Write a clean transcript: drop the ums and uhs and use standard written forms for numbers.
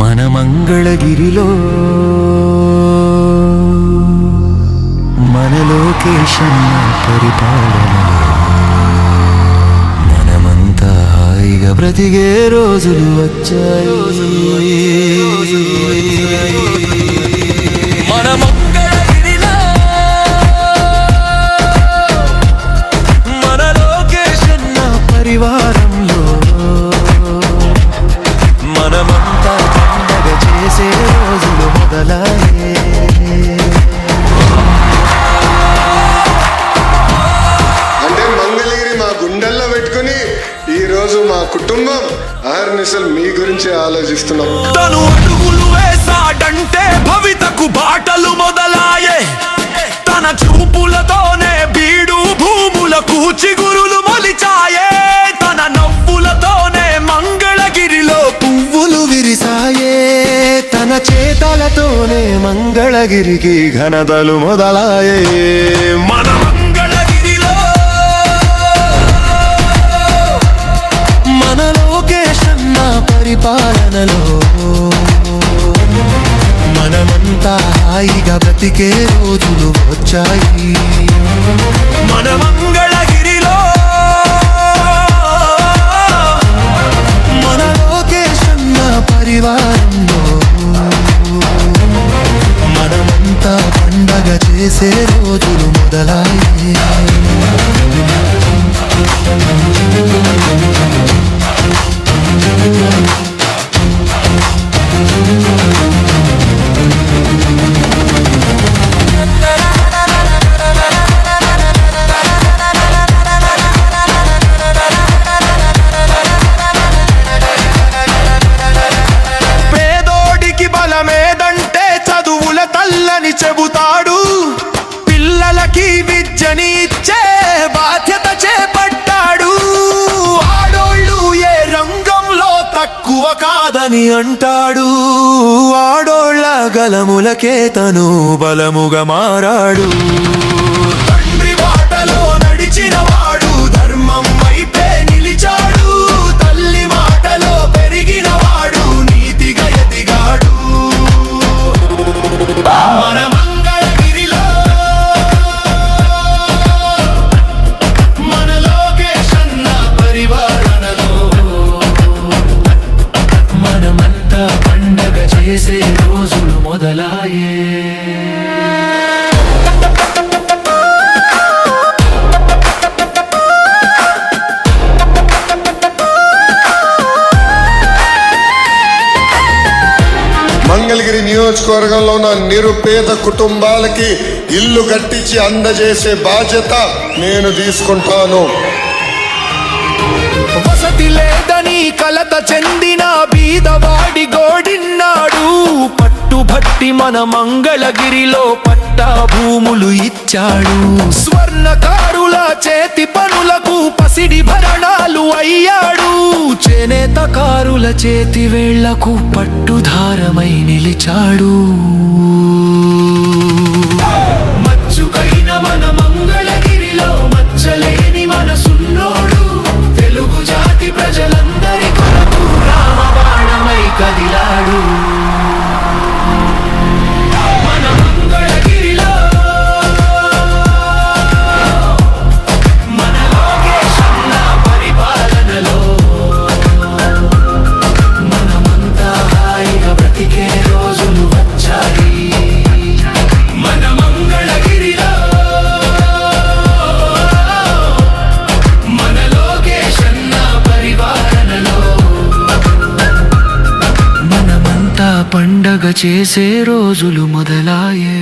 మన మంగళగిరిలో మన లోకేశన్న పరిపాలనలో మనమంతా హాయిగా బ్రతికే రోజులు వచ్చాయి. మన మంగళగిరిలో మన లోకేశన్న పరివారంలో మనమంతా పండగ చేసే రోజులు మొదలయ్యే. అంటే మంగళగిరి మా గుండెల్లో పెట్టుకుని ఈ రోజు మా కుటుంబం ఆర్నిసలు మీ గురించి ఆలోచిస్తున్నాం. తను అడుగులు వేసాడంటే భవితకు బాటలు మొదలాయే. తన చూపులతోనే బీడు భూముల కూచిగురులు మొలిచాయే. తన నవ్వులతోనే మంగళగిరిలో పువ్వులు విరిసాయే. తన చేతలతోనే మంగళగిరికి ఘనతలు మొదలాయే. మన మంగళగిరిలో మన లోకేశన్న పరిపాలనలో మనమంతా హాయిగా బ్రతికే రోజులు వచ్చాయి. మన మంగళగిరిలో మన లోకేశన్న పరివారంలో మనమంతా పండగ చేసే రోజులు మొదలయ్యే. పేదోడికి బలమేదంటే చదువుల తల్లని చెబుతాడు. పిల్లలకి విద్యని ఇచ్చే బాధ్యత చేపట్టాడు. ఆడోళ్ళు ఏ రంగంలో తక్కువ కాదని అంటాడు. ఆడోళ్ళ గలములకే తను బలముగా మారాడు. తండ్రి బాటలో నడిచిన వాడు ధర్మం వైపే నిలిచాడు. తల్లి మాటలో పెరిగిన వాడు నీతిగా ఎదిగాడు. మన మంగళగిరిలో మన లోకేశన్న పరివారణలో మనమంతా పండగ చేసే రోజులు మొదలాయే. మంగళగిరి నియోజకవర్గంలో ఉన్న నిరుపేద కుటుంబాలకి ఇల్లు కట్టించి అందజేసే బాధ్యత నేను తీసుకుంటాను. వసతి లేదని కలత చెందిన బీదవాడి గోడిన్నాడు. పట్టుబట్టి మన మంగళగిరిలో పట్టా భూములు ఇచ్చాడు. స్వర్ణకారుల చేతి పనులకు పసిడి భరణాలు అయ్యాడు. చేనేతకారుల చేతి వేళ్లకు పట్టుధారమై నిలిచాడు. మచ్చుకైన మన మంగళగిరిలో మచ్చలేని మనసున్నోడు. తెలుగు జాతి ప్రజలందరి కొరకు రామబాణమై కదిలాడు. మన మంగళగిరిలో మన లోకేశన్న పరిపాలనలో మనమంతా హాయిగా బ్రతికే రోజులు వచ్చాయి. మన మంగళగిరిలో మన లోకేశన్న పరిపాలనలో మనమంతా పండగ చేసే రోజులు మొదలాయే.